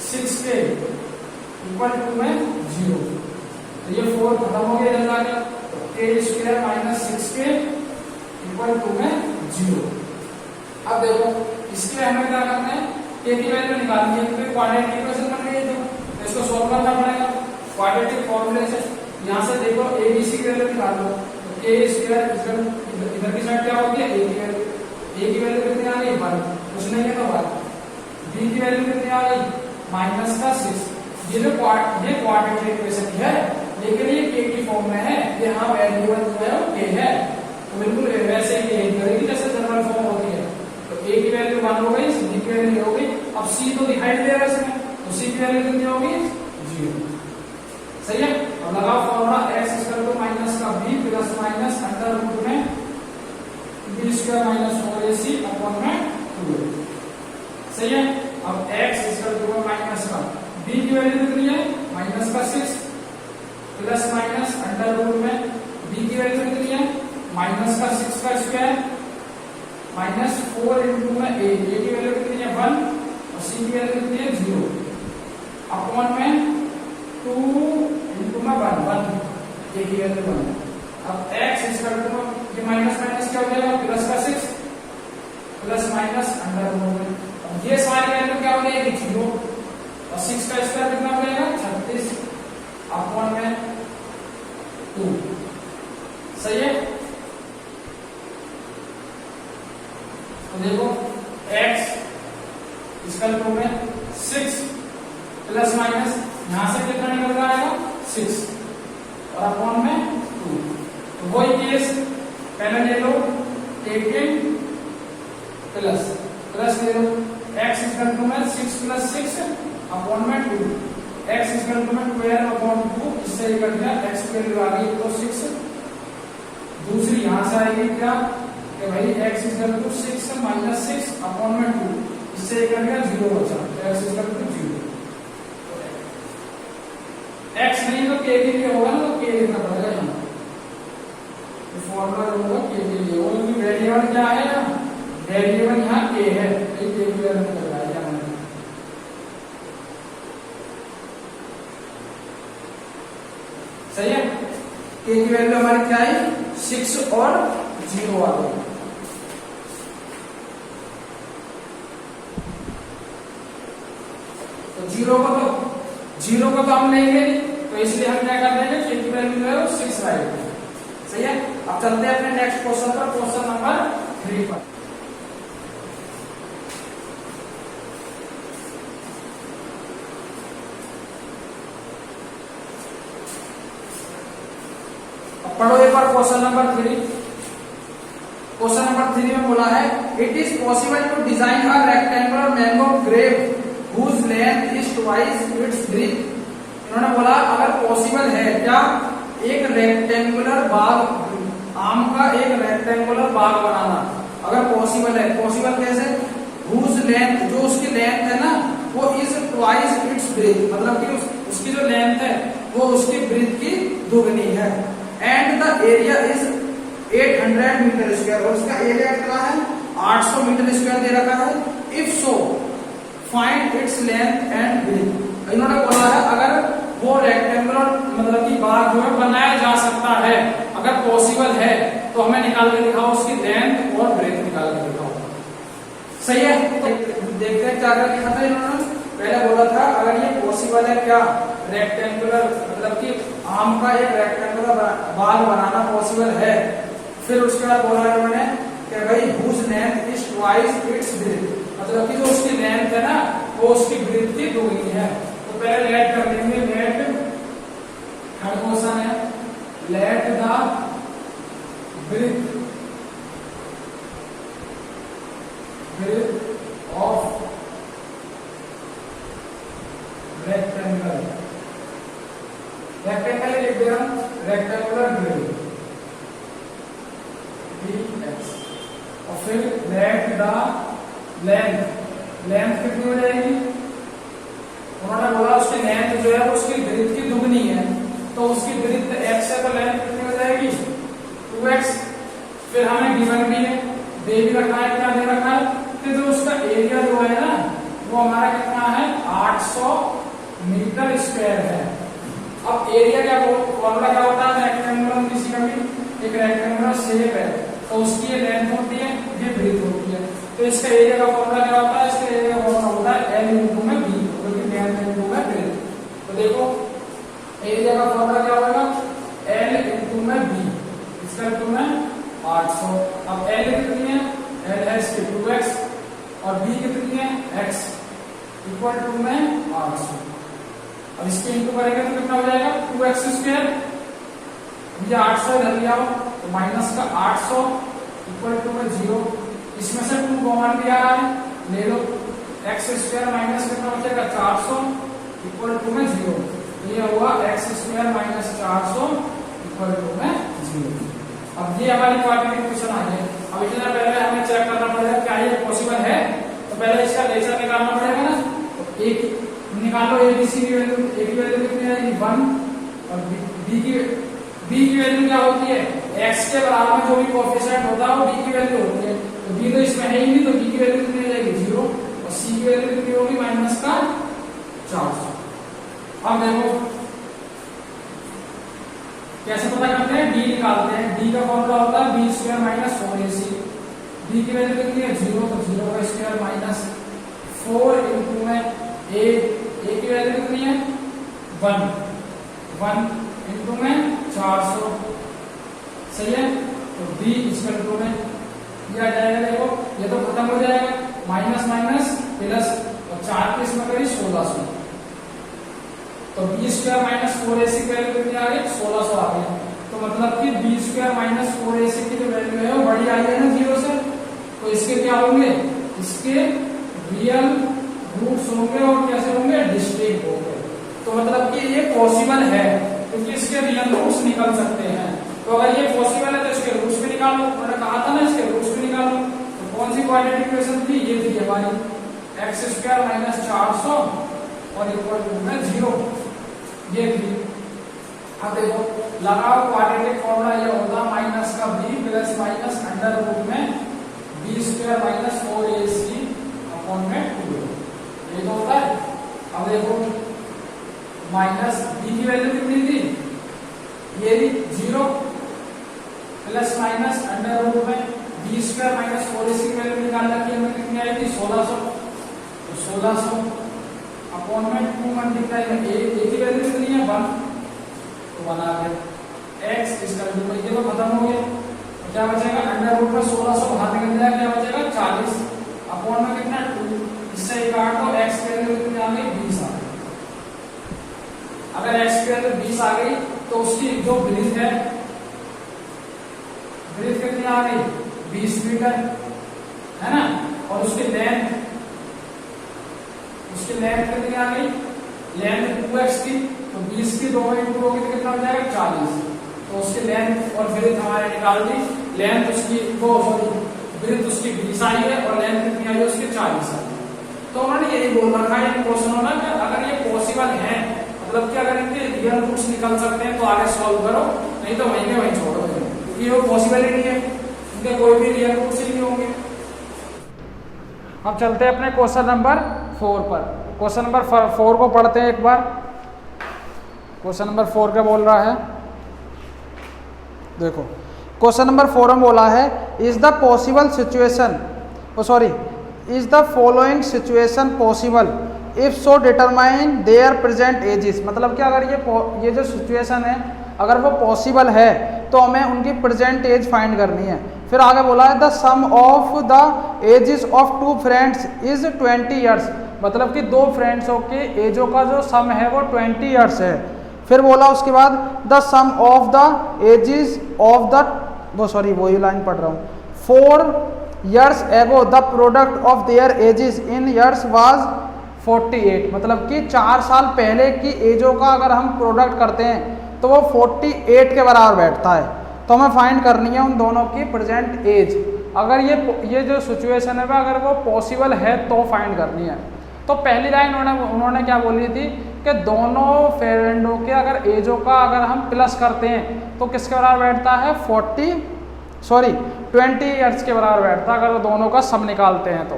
6k equal to में 0। तो ये 4 खत्म हो गया इधर जाकर, k square minus 6k equal to में 0। अब देखो इसके लिए हमें क्या करना है, के की वैल्यू निकालनी है, तो क्वाड्रेटिक इक्वेशन बन गई है, तो इसको सॉल्व करना पड़ेगा क्वाड्रेटिक फॉर्मूले से। यहाँ से देखो एबीसी की वैल्यू निकाल लो, तो के स्क्वायर इधर की साइड क्या होगी, ए की वैल्यू, ए की वैल्यू कितनी आ गई 1, कुछ नहीं है तो 1, बी की वैल्यू कितनी आ गई -6। ये क्वाड्रेटिक इक्वेशन है, लेकिन ये के की फॉर्म में है, यहाँ वेरिएबल जो है वो के है, तो बिल्कुल वैसे ही करेगी जैसे जनरल फॉर्म होती है। तो ए की वैल्यू 1 हो गई, बी की वैल्यू हो गई, अब सी तो दिखाई दे रहा है इसमें, तो सी की वैल्यू कितनी होगी 0। सही है। अब लगाओ फॉर्मूला x = माइनस का b plus minus under root में b square minus 4ac upon में 2। सही है। अब x = माइनस का b की वैल्यू कितनी है -6 प्लस माइनस अंडर रूट में b की वैल्यू कितनी है -6 का स्क्वायर माइनस 4 इंटू में a की वैल्यू कितनी है 1 और c की वैल्यू कितनी है 0 अपॉन में 2 इंटू में 1 a की वैल्यू 1। अब x ये माइनस माइनस क्या हो जाएगा प्लस का 6 प्लस माइनस अंडर रूट में, अब ये सारी वैल्यू क्या हो जाएगी 0 और 6 का स्क्वायर कितना हो जाएगा 36 अपॉन में 2। सही है। तो देखो x में 6 प्लस माइनस यहां से कितना निकल रहा है 6 और अपॉन में 2। तो वही केस पहले ले लो 18 प्लस ले लो x में 6 प्लस 6 अपॉन में 2, x में 12 अपॉन 2, इससे कट गया x की वैल्यू आ गई तो 6। दूसरी यहां से आएगी क्या कि भाई x 6 माइनस 6 अपॉन में 2, इससे कट गया 0 बचा, x 0। x नहीं तो k के लिए होगा ना, तो k लिखना पड़ेगा यहाँ, तो फॉर्मूला जो होगा k के लिए होगा, क्योंकि वेरिएबल क्या है ना, वेरिएबल यहाँ k है, तो k की वैल्यू निकल रहा है यहाँ। सही है। k की वैल्यू हमारी क्या है 6 और 0 आ गई। तो 0 को तो हम लेंगे, तो इसलिए हम क्या कर देंगे k की वैल्यू जो है वो 6 राइट। सही है। अब चलते हैं अपने नेक्स्ट क्वेश्चन पर, क्वेश्चन नंबर 3 पर। पढ़ो एक बार क्वेश्चन नंबर 3। क्वेश्चन नंबर 3 में बोला है it is possible to design a rectangular mango grove whose length is twice its breadth। इन्होंने बोला अगर पॉसिबल है क्या एक रेक्टेंगुलर बाग, आम का एक रेक्टेंगुलर बाग बनाना, अगर पॉसिबल है, पॉसिबल कैसे, whose length जो उसकी लेंथ है ना वो is twice its breadth, मतलब कि उसकी जो लेंथ है वो उसकी ब्रेथ की दुगनी है, and the area is 800 metre square, और उसका एरिया कितना है 800 मीटर स्क्वायर दे रखा है। If so find its length and breadth. इन्होंने बोला है अगर वो रेक्टेंगुलर मतलब कि बाग जो है बनाया जा सकता है, अगर पॉसिबल है तो हमें निकाल के दिखाओ उसकी लेंथ और ब्रेथ निकाल के दिखाओ। सही है। देखते हैं क्या क्या लिखा था इन्होंने। पहले बोला था अगर ये पॉसिबल है क्या रेक्टेंगुलर मतलब कि आम का एक रेक्टेंगुलर बाग बनाना पॉसिबल है, फिर उसके बाद बोला इन्होंने कि भाई whose length is twice its breadth, मतलब कि जो उसकी लेंथ है ना वो उसकी ब्रेथ की दुगनी है। तो पहले लेट कर देंगे, लेट थर्ड क्वेश्चन है let the breadth of rectangle, rectangle लिख दे हम रेक्टेंगुलर ग्रिड dx, और फिर लेट द लेंथ, लेंथ कितनी हो जाएगी, उन्होंने बोला उसकी लेंथ जो है उसकी ब्रेथ की दुगनी है, तो उसकी ब्रेथ x है तो लेंथ कितनी हो जाएगी 2x। फिर हमें गिवन भी है, दे भी रखा है, क्या दे रखा है कि जो उसका एरिया जो है ना वो हमारा कितना है 800 मीटर स्क्वायर है। अब एरिया क्या फॉर्मूला क्या होता है रेक्टेंगुलर, किसी का भी एक रेक्टेंगुलर शेप है तो उसकी ये लेंथ होती है, ये ब्रेथ होती है, तो इसका एरिया का फॉर्मूला क्या होता है? इसका एरिया का फॉर्मूला होता है L इंटू में B, क्योंकि लेंथ इंटू में ब्रेथ। तो देखो एरिया का फॉर्मूला क्या होगा? L इंटू में B, इसका इंटू में 800। अब L कितनी है? L है इसकी 2x और B कितनी है? x इक्वल टू में 800। अब इसके इंटू करेंगे तो कितना हो जाएगा? 2x स्क्वायर, ये 800 इधर लिया हो तो माइनस का 800 इक्वल टू में 0। इसमें से 2 कॉमन भी आ रहा है, ले लो। एक्स स्क्वायर माइनस कितना बचेगा? 400 इक्वल टू में 0। तो ये हुआ x square minus 400 equal to में 0। अब ये हमारी क्वाड्रेटिक इक्वेशन आ गई। अब इतना पहले हमें चेक करना पड़ेगा क्या ये पॉसिबल है। तो पहले इसका लेजर निकालना पड़ेगा ना। तो एक निकाल लो, एबीसी की वैल्यू, ए की वैल्यू कितनी आएगी? 1 और बी की वैल्यू क्या होती है? x के बराबर जो भी कोएफिशिएंट होता है वो b की वैल्यू होती है। तो b तो इसमें है ही नहीं, तो b की वैल्यू कितनी हो जाएगी? 0 और c की वैल्यू कितनी होगी? माइनस का 400। अब देखो कैसे पता करते हैं? d निकालते हैं। d का फॉर्मूला होता है b square minus 4ac। b की वैल्यू कितनी है? 0, तो 0 का स्क्वायर माइनस 4 इंटू में a की वैल्यू कितनी है? 1 इंटू में 400, सही है। तो b इक्वल टू में ये आ जाएगा। देखो ये तो खत्म हो जाएगा, माइनस माइनस प्लस, और 4 के इसमें करी 1600। तो b स्क्वायर माइनस 4ac की वैल्यू कितनी आ गई? 1600 आ गई। तो मतलब कि b स्क्वायर माइनस 4ac की जो वैल्यू है वो बड़ी आई है ना 0 से। तो इसके क्या होंगे? इसके रियल रूट्स होंगे और कैसे होंगे? डिस्टिंक्ट होंगे। तो मतलब कि ये पॉसिबल है क्योंकि इसके रियल रूट्स निकल सकते हैं। तो अगर ये पॉसिबल है तो इसके रूट्स भी निकालो। मैंने कहा था ना इसके रूट्स भी निकालो। तो कौन सी क्वाड्रेटिक इक्वेशन थी? ये थी हमारी एक्स स्क्वायर माइनस 400 और इक्वल टू में 0, ये थी। अब देखो लगाओ क्वाड्रेटिक फॉर्मूला, ये होता माइनस का b plus minus under root में b square minus 4ac upon में 2, ये तो होता है। अब देखो माइनस b की वैल्यू कितनी थी? ये 0 प्लस माइनस अंडर रूट में b स्क्वायर माइनस 4ac की वैल्यू निकाल रखी है, हमें कितनी आई थी? 1600। तो 1600 अपॉन में 2 मल्टीप्लाई में a की वैल्यू कितनी है? 1, तो 1 आ गया। x इसका रूट में ये तो खत्म हो गया। तो क्या बचेगा? अंडर रूट में 1600 बाहर निकल जाएगा, क्या बचेगा? 40 अपॉन में कितना? 2। इससे एक काट दो, x की वैल्यू कितनी आ गई? 20 आ गई। अगर x की वैल्यू 20 आ गई तो उसकी जो ब्रीथ है, ब्रीथ कितनी आ गई? 20 मीटर, है ना। और उसकी लेंथ कितनी आ गई? लेंथ 2x की, तो 20 की 2 इंटू होगी तो कितना हो जाएगा? 40। तो उसकी लेंथ और ब्रीथ हमारे निकाल दी। लेंथ उसकी ब्रीथ उसकी 20 आई है और लेंथ कितनी आई है? उसकी 40 आई है। तो उन्होंने यही बोल रखा है इन क्वेश्चनों में कि अगर ये पॉसिबल है, मतलब कि अगर इनके रियल रूट्स निकल सकते हैं तो आगे सॉल्व करो, नहीं तो वहीं के वहीं छोड़ दो, क्योंकि वो पॉसिबल ही नहीं है, इनके कोई भी रियल रूट्स ही नहीं होंगे। अब चलते हैं अपने क्वेश्चन नंबर 4 पर। क्वेश्चन नंबर 4 को पढ़ते हैं एक बार। क्वेश्चन नंबर 4 क्या बोल रहा है? देखो क्वेश्चन नंबर 4 में बोला है is the possible situation, is the following situation possible if so determine there present ages. मतलब कि अगर ये जो सिचुएशन है अगर वो पॉसिबल है तो हमें उनकी प्रेजेंट एज फाइंड करनी है। फिर आगे बोला है the sum of the ages of 2 friends is 20 years. मतलब कि 2 फ्रेंड्सों के एजों का जो सम है वो 20 ईयर्स है। फिर बोला उसके बाद the sum of the ages of the वही लाइन पढ़ रहा हूँ 4 years ago the product of their ages in years was 48। मतलब कि 4 साल पहले की एजों का अगर हम प्रोडक्ट करते हैं तो वो 48 के बराबर बैठता है। तो हमें फाइंड करनी है उन दोनों की प्रेजेंट एज। अगर ये जो सिचुएशन है अगर वो पॉसिबल है तो फाइंड करनी है। तो पहली लाइन उन्होंने क्या बोली थी कि दोनों फ्रेंडों के अगर एजों का अगर हम प्लस करते हैं तो किसके बराबर बैठता है? 20 ईयर्स के बराबर बैठता है अगर वो दोनों का सम निकालते हैं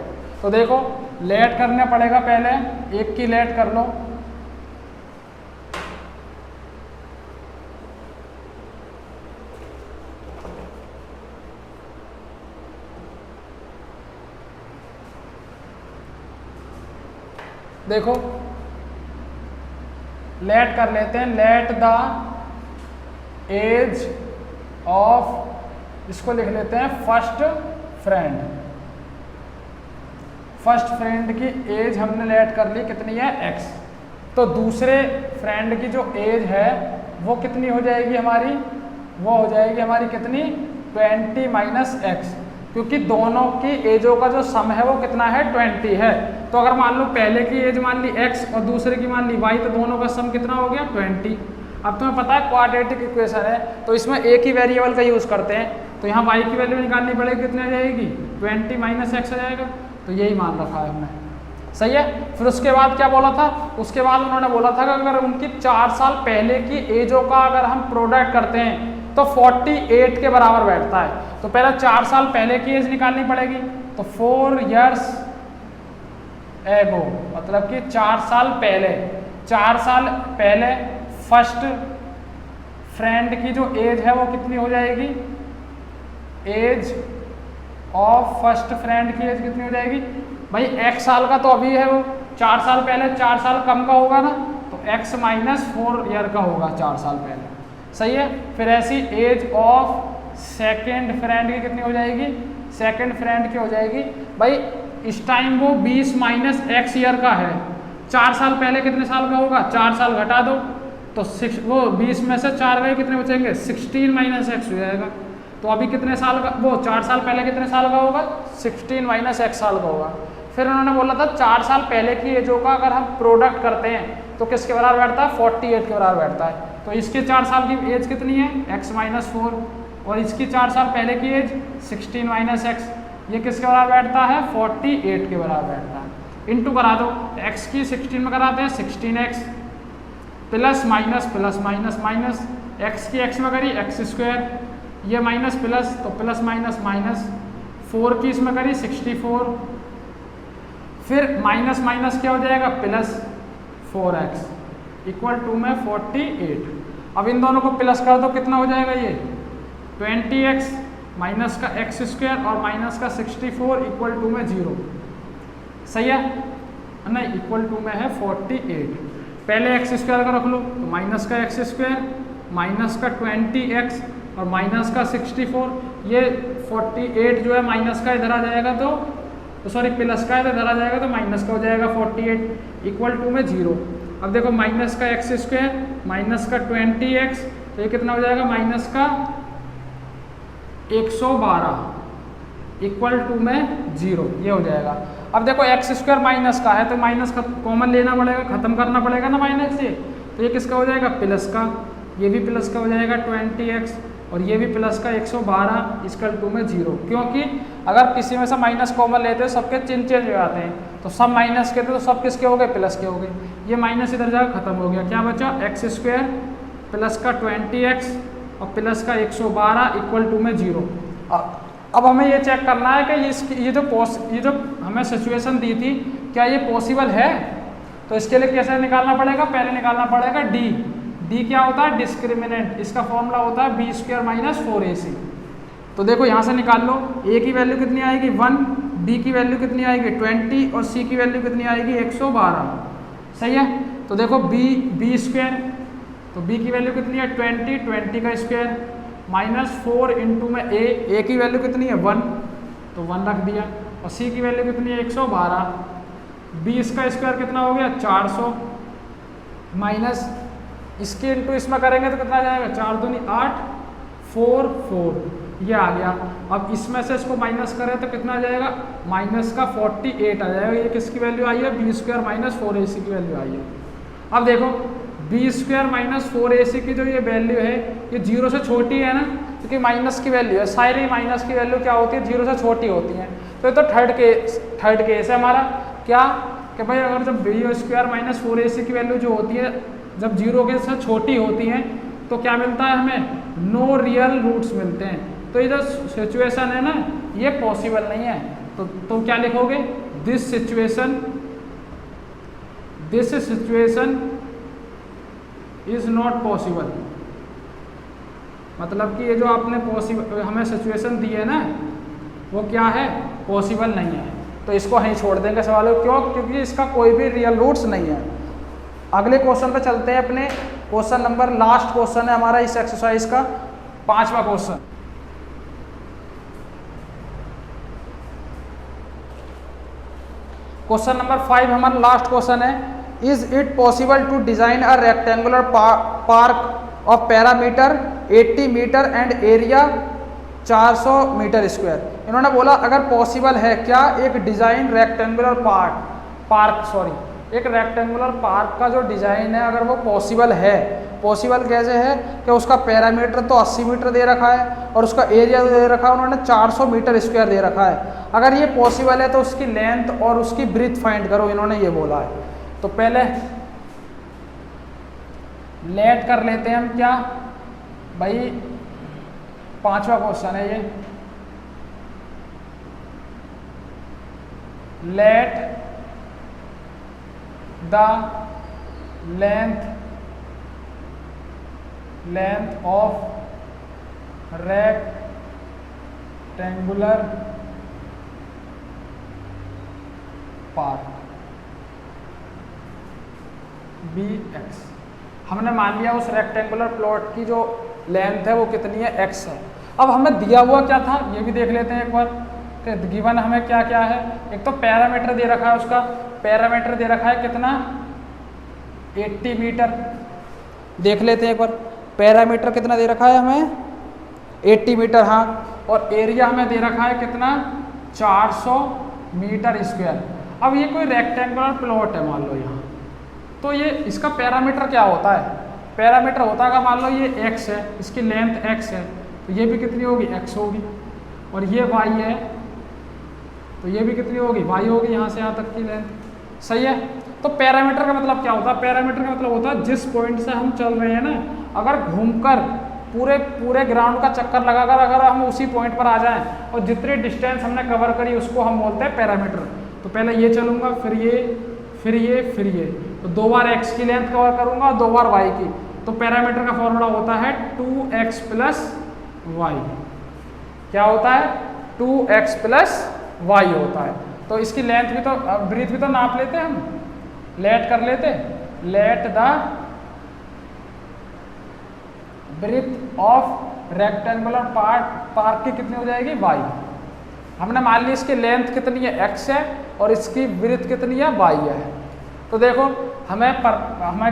तो देखो लेट करना पड़ेगा, पहले एक की लेट कर लो। देखो लेट कर लेते हैं, लेट द एज ऑफ, इसको लिख लेते हैं फर्स्ट फ्रेंड। फर्स्ट फ्रेंड की एज हमने लेट कर ली, कितनी है x। तो दूसरे फ्रेंड की जो एज है वो कितनी हो जाएगी हमारी, वो हो जाएगी हमारी कितनी 20 माइनस x, क्योंकि दोनों की एजों का जो सम है वो कितना है 20 है। तो अगर मान लो पहले की एज मान ली x और दूसरे की मान ली y, तो दोनों का सम कितना हो गया 20। अब तुम्हें पता है क्वाड्रेटिक इक्वेशन है तो इसमें एक ही वेरिएबल का यूज़ करते हैं, तो यहाँ y की वैल्यू निकालनी पड़ेगी, कितनी आ जाएगी 20 माइनस x आ जाएगा। तो यही मान रखा है हमने, सही है। फिर उसके बाद क्या बोला था, उसके बाद उन्होंने बोला था कि अगर उनकी 4 साल पहले की एजों का अगर हम प्रोडक्ट करते हैं तो 48 के बराबर बैठता है। तो पहले 4 साल पहले की एज निकालनी पड़ेगी, तो 4 years एगो, मतलब कि 4 साल पहले, 4 साल पहले फर्स्ट फ्रेंड की जो एज है वो कितनी हो जाएगी, एज ऑफ फर्स्ट फ्रेंड की एज कितनी हो जाएगी भाई, x साल का तो अभी है वो, 4 साल पहले 4 साल कम का होगा ना, तो x माइनस 4 ईयर का होगा 4 साल पहले, सही है। फिर ऐसी एज ऑफ सेकेंड फ्रेंड की कितनी हो जाएगी, सेकेंड फ्रेंड की हो जाएगी भाई, इस टाइम वो 20 माइनस x ईयर का है, 4 साल पहले कितने साल का होगा, 4 साल घटा दो तो 6, वो 20 में से 4 गए कितने बचेंगे 16 माइनस x हो जाएगा। तो अभी कितने साल का, वो 4 साल पहले कितने साल का होगा 16 माइनस x साल का होगा। फिर उन्होंने बोला था 4 साल पहले की एजों का अगर हम प्रोडक्ट करते हैं तो किसके बराबर बैठता है 48 के बराबर बैठता है। तो इसके 4 साल की एज कितनी है x माइनस 4, और इसकी 4 साल पहले की एज 16 माइनस x, ये किसके बराबर बैठता है 48 के बराबर बैठता है। इनटू करा दो, x की 16 में कराते हैं 16x plus minus plus minus minus, x की x में करी x स्क्वायर, ये माइनस प्लस तो प्लस माइनस माइनस, 4 की इसमें करी 64, फिर माइनस माइनस क्या हो जाएगा प्लस 4x इक्वल टू में 48। अब इन दोनों को प्लस कर दो, कितना हो जाएगा ये 20x माइनस का x स्क्वायर और माइनस का 64 इक्वल टू में 0, सही है नहीं, इक्वल टू में है 48। पहले x स्क्वायर का रख लो तो माइनस का x स्क्वायर माइनस का 20x और माइनस का 64, ये 48 जो है माइनस का इधर आ जाएगा तो सॉरी प्लस का इधर आ जाएगा तो माइनस का हो जाएगा 48 इक्वल टू में 0। अब देखो माइनस का x स्क्वायर माइनस का 20x, तो ये कितना हो जाएगा माइनस का 112 इक्वल टू में 0, ये हो जाएगा। अब देखो x स्क्वायर माइनस का है तो माइनस का कॉमन लेना पड़ेगा, खत्म करना पड़ेगा ना माइनस से, तो ये किसका हो जाएगा प्लस का, ये भी प्लस का हो जाएगा 20x और ये भी प्लस का 112 इक्वल टू में 0, क्योंकि अगर किसी में से माइनस कॉमन लेते हैं सबके चिन्ह चेंज हो जाते हैं, तो सब माइनस के थे तो सब किसके हो गए प्लस के हो गए, ये माइनस इधर जाकर खत्म हो गया, क्या बचा x स्क्वायर प्लस का 20x और प्लस का 112 इक्वल टू में 0। अब हमें ये चेक करना है कि ये जो हमें सिचुएशन दी थी क्या ये पॉसिबल है, तो इसके लिए कैसे निकालना पड़ेगा, पहले निकालना पड़ेगा डी क्या होता है डिस्क्रिमिनेंट, इसका फॉर्मूला होता है बी स्क्वायर माइनस 4ac। तो देखो यहाँ से निकाल लो, a की वैल्यू कितनी आएगी 1, d की वैल्यू कितनी आएगी 20 और c की वैल्यू कितनी आएगी 112, सही है। तो देखो b स्क्वायर, तो b की वैल्यू कितनी है 20 का स्क्वायर माइनस 4 इंटू में a की वैल्यू कितनी है 1, तो 1 रख दिया, और c की वैल्यू कितनी है 112, 20 का स्क्वायर कितना हो गया 400 माइनस इसके इंटू इसमें करेंगे तो कितना आ जाएगा 4 दूनी 8 4 4, ये आ गया। अब इसमें से इसको माइनस करें तो कितना आ जाएगा माइनस का 48 आ जाएगा, ये किसकी वैल्यू आई है बी स्क्वायर माइनस 4ac की वैल्यू आई है। अब देखो बी स्क्वायर माइनस 4ac की जो ये वैल्यू है ये 0 से छोटी है ना, क्योंकि माइनस की वैल्यू है, सारी माइनस की वैल्यू क्या होती है 0 से छोटी होती है, तो ये तो थर्ड केस है हमारा, क्या कि भाई अगर जब बी स्क्वायर माइनस 4ac की वैल्यू जो होती है जब 0 के से छोटी होती है तो क्या मिलता है हमें नो रियल रूट्स मिलते हैं, तो ये जो सिचुएशन है ना ये पॉसिबल नहीं है, तो क्या लिखोगे this situation is not possible, मतलब कि ये जो आपने हमें सिचुएशन दी है ना वो क्या है पॉसिबल नहीं है। तो इसको वहीं छोड़ देंगे सवालों। क्यों? क्योंकि इसका कोई भी रियल रूट्स नहीं है। अगले क्वेश्चन पे चलते हैं अपने। क्वेश्चन नंबर लास्ट क्वेश्चन है हमारा इस एक्सरसाइज का, 5वां क्वेश्चन। क्वेश्चन नंबर 5 हमारा लास्ट क्वेश्चन है। Is it possible to design a rectangular park of parameter 80 metre and area 400 metre square. इन्होंने बोला अगर पॉसिबल है क्या एक डिजाइन रेक्टेंगुलर एक रेक्टेंगुलर पार्क का जो डिजाइन है अगर वो पॉसिबल है। पॉसिबल कैसे है कि उसका पैरामीटर तो 80 मीटर दे रखा है और उसका एरिया दे रखा है उन्होंने 400 मीटर स्क्वायर दे रखा है। अगर ये पॉसिबल है तो उसकी लेंथ और उसकी ब्रीथ फाइंड करो, इन्होंने ये बोला है। तो पहले लेट कर लेते हैं हम क्या भाई, 5वां क्वेश्चन है ये। Let the length of rectangular park bx। हमने मान लिया उस रेक्टेंगुलर प्लॉट की जो लेंथ है वो कितनी है, x है। अब हमें दिया हुआ क्या था ये भी देख लेते हैं एक बार कि गिवन हमें क्या क्या है। एक तो पैरामीटर दे रखा है, उसका पैरामीटर दे रखा है कितना 80 मीटर। देख लेते हैं एक बार पैरामीटर कितना दे रखा है हमें 80 मीटर, हाँ। और एरिया हमें दे रखा है कितना 400 मीटर स्क्वायर। अब ये कोई रेक्टेंगुलर प्लॉट है मान लो यहाँ, तो ये इसका पैरामीटर क्या होता है, पैरामीटर होता है मान लो ये x है, इसकी लेंथ x है तो ये भी कितनी होगी x होगी, और ये y है तो ये भी कितनी होगी y होगी, यहाँ से यहाँ तक की लेंथ। सही है। तो पैरामीटर का मतलब क्या होता है, पैरामीटर का मतलब होता है जिस पॉइंट से हम चल रहे हैं ना, अगर घूमकर पूरे ग्राउंड का चक्कर लगाकर अगर हम उसी पॉइंट पर आ जाएं और जितनी डिस्टेंस हमने कवर करी उसको हम बोलते हैं पैरामीटर। तो पहले ये चलूंगा, फिर ये, तो 2 बार x की लेंथ कवर करूंगा और 2 बार y की। तो पैरामीटर का फॉर्मूला होता है 2x प्लस y। क्या होता है 2x प्लस y होता है। तो इसकी लेंथ भी तो ब्रीथ भी तो नाप लेते हैं हम, लेट कर लेते, let the breadth of rectangular park की कितनी हो जाएगी y। हमने मान ली इसकी लेंथ कितनी है x है और इसकी ब्रीथ कितनी है y है। तो देखो हमें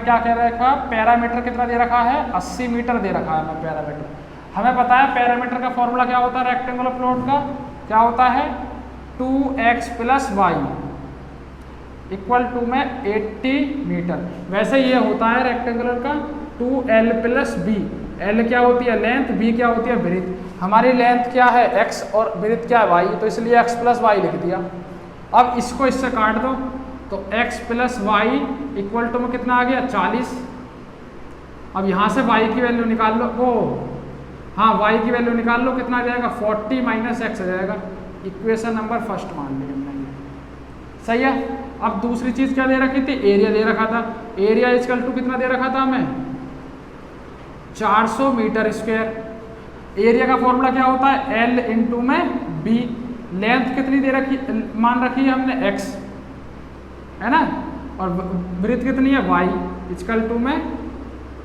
क्या कह रखा, पैरामीटर कितना दे रखा है 80 मीटर दे रखा है हमें पैरामीटर। हमें पता है पैरामीटर का फॉर्मूला क्या होता है रेक्टेंगुलर प्लॉट का, क्या होता है 2x plus y equal to में 80 मीटर। वैसे ये होता है रेक्टेंगुलर का 2l प्लस b। l क्या होती है लेंथ, b क्या होती है ब्रीथ। हमारी लेंथ क्या है x और ब्रीथ क्या है y, तो इसलिए x प्लस y लिख दिया। अब इसको इससे काट दो तो x plus y equal to में कितना आ गया 40। अब यहाँ से y की वैल्यू निकाल लो, हाँ y की वैल्यू निकाल लो, कितना आ जाएगा 40 माइनस x आ जाएगा। इक्वेशन नंबर फर्स्ट मान ली हमने। सही है। अब दूसरी चीज क्या दे रखी थी, एरिया दे रखा था। एरिया इक्वल टू कितना दे रखा था हमें 400 मीटर स्क्वायर। एरिया का फॉर्मूला क्या होता है L इंटू में B। लेंथ कितनी दे रखी मान रखी है हमने x है ना, और ब्रीथ कितनी है y इक्वल टू में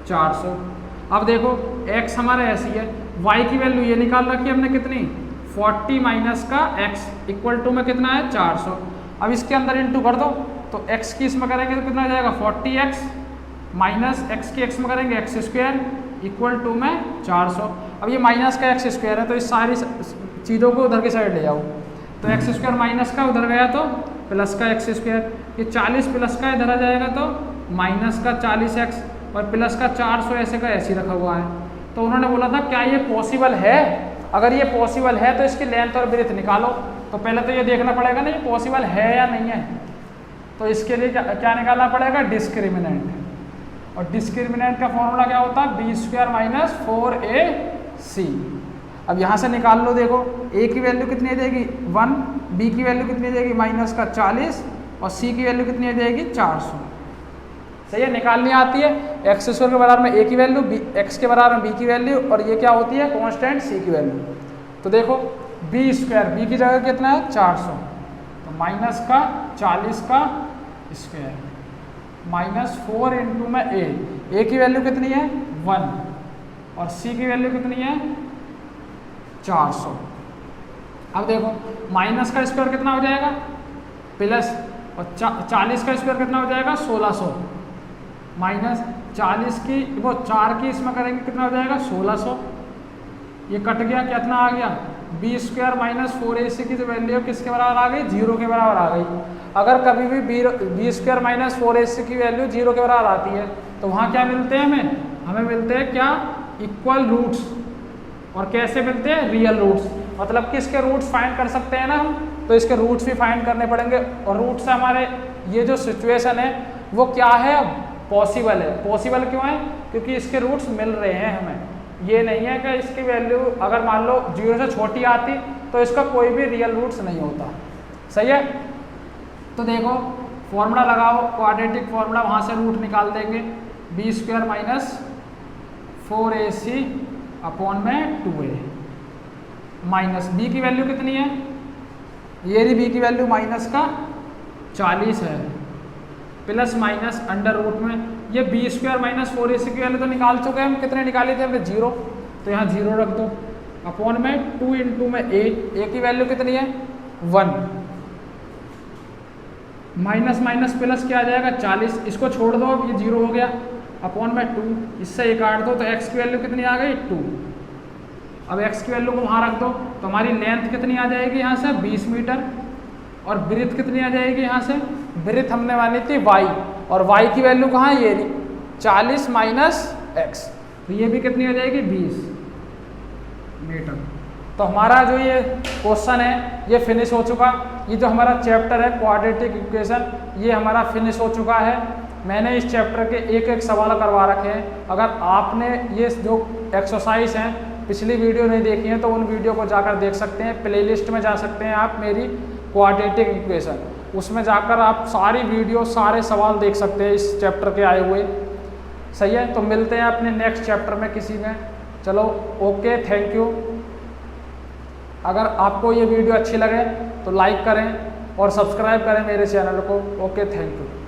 400। अब देखो x हमारा ऐसी है, y की वैल्यू ये निकाल रखी है हमने कितनी 40 माइनस का x इक्वल टू में कितना है 400। अब इसके अंदर इंटू कर दो तो x की इसमें करेंगे तो कितना जाएगा 40x माइनस x की x में करेंगे x स्क्वायर इक्वल टू में 400। अब ये माइनस का x स्क्वायर है तो इस सारी चीज़ों को उधर की साइड ले जाओ, तो x स्क्वायर माइनस का उधर गया तो प्लस का x स्क्वायर, ये 40 प्लस का इधर आ जाएगा तो माइनस का 40x और प्लस का 400 ऐसे का ऐसे रखा हुआ है। तो उन्होंने बोला था क्या ये पॉसिबल है, अगर ये पॉसिबल है तो इसकी लेंथ और ब्रीथ निकालो। तो पहले तो ये देखना पड़ेगा ना ये पॉसिबल है या नहीं है, तो इसके लिए क्या निकालना पड़ेगा डिस्क्रिमिनेंट। और डिस्क्रिमिनेंट का फॉर्मूला क्या होता है बी स्क्वायर माइनस 4ac। अब यहाँ से निकाल लो, देखो a की वैल्यू कितनी आ जाएगी 1, b की वैल्यू कितनी आ जाएगी माइनस का 40 और c की वैल्यू कितनी आ जाएगी 400। सही है, निकालनी आती है। x स्क्वायर के बराबर में a की वैल्यू, x के बराबर में b की वैल्यू, और ये क्या होती है कांस्टेंट c की वैल्यू। तो देखो b स्क्वायर, b की जगह कितना है 400, तो तो माइनस का 40 का स्क्वायर -4 इंटू में ए की वैल्यू कितनी है 1 और सी की वैल्यू कितनी है 400। अब देखो माइनस का स्क्वायर कितना हो जाएगा प्लस और 40 का स्क्वायर कितना हो जाएगा 1600 माइनस 40 की वो 4 की इसमें करेंगे कितना हो जाएगा 1600। ये कट गया कितना आ गया बी स्क्वायर माइनस 4ac की जो वैल्यू है किसके बराबर आ गई 0 के बराबर आ गई। अगर कभी भी बी स्क्वायर माइनस 4ac की वैल्यू 0 के बराबर आती है तो वहाँ क्या मिलते हैं हमें मिलते हैं क्या इक्वल रूट्स। और कैसे मिलते हैं रियल रूट्स, मतलब कि इसके रूट्स फाइंड कर सकते हैं ना हम, तो इसके रूट्स भी फाइंड करने पड़ेंगे। और रूट से हमारे ये जो सिचुएशन है वो क्या है अब पॉसिबल है। पॉसिबल क्यों है क्योंकि इसके रूट्स मिल रहे हैं हमें। ये नहीं है कि इसकी वैल्यू अगर मान लो 0 से छोटी आती तो इसका कोई भी रियल रूट्स नहीं होता। सही है, तो देखो फॉर्मूला लगाओ क्वाड्रेटिक फॉर्मूला, वहाँ से रूट निकाल देंगे B square minus 4ac upon में 2a माइनस बी की वैल्यू कितनी है ये रही बी की वैल्यू माइनस का 40 है प्लस माइनस अंडर रूट में ये बी स्क्वायर माइनस 4ac की वैल्यू तो निकाल चुके हैं हम, कितने निकाली थी हमने 0, तो यहाँ 0 रख दो अपॉन में 2 इंटू में a की वैल्यू कितनी है 1 माइनस माइनस प्लस क्या आ जाएगा 40, इसको छोड़ दो अब ये 0 हो गया अपॉन में 2, इससे ये काट दो तो x की वैल्यू कितनी आ गई 2। अब x की वैल्यू को वहाँ रख दो तो हमारी लेंथ कितनी आ जाएगी यहाँ से 20 मीटर और ब्रीथ कितनी आ जाएगी यहाँ से, ब्रीथ हमने मानी थी y और y की वैल्यू कहाँ है ये 40 माइनस x, तो ये भी कितनी आ जाएगी 20 मीटर। तो हमारा जो ये क्वेश्चन है ये फिनिश हो चुका। ये जो हमारा चैप्टर है क्वाड्रेटिक इक्वेशन ये हमारा फिनिश हो चुका है। मैंने इस चैप्टर के एक एक सवाल करवा रखे हैं। अगर आपने ये जो एक्सरसाइज हैं पिछली वीडियो नहीं देखी है तो उन वीडियो को जाकर देख सकते हैं। प्लेलिस्ट में जा सकते हैं आप मेरी क्वाड्रेटिक इक्वेशन, उसमें जाकर आप सारी वीडियो सारे सवाल देख सकते हैं इस चैप्टर के आए हुए। सही है, तो मिलते हैं अपने नेक्स्ट चैप्टर में किसी में। चलो ओके, थैंक यू। अगर आपको ये वीडियो अच्छी लगे तो लाइक करें और सब्सक्राइब करें मेरे चैनल को। Okay, thank you.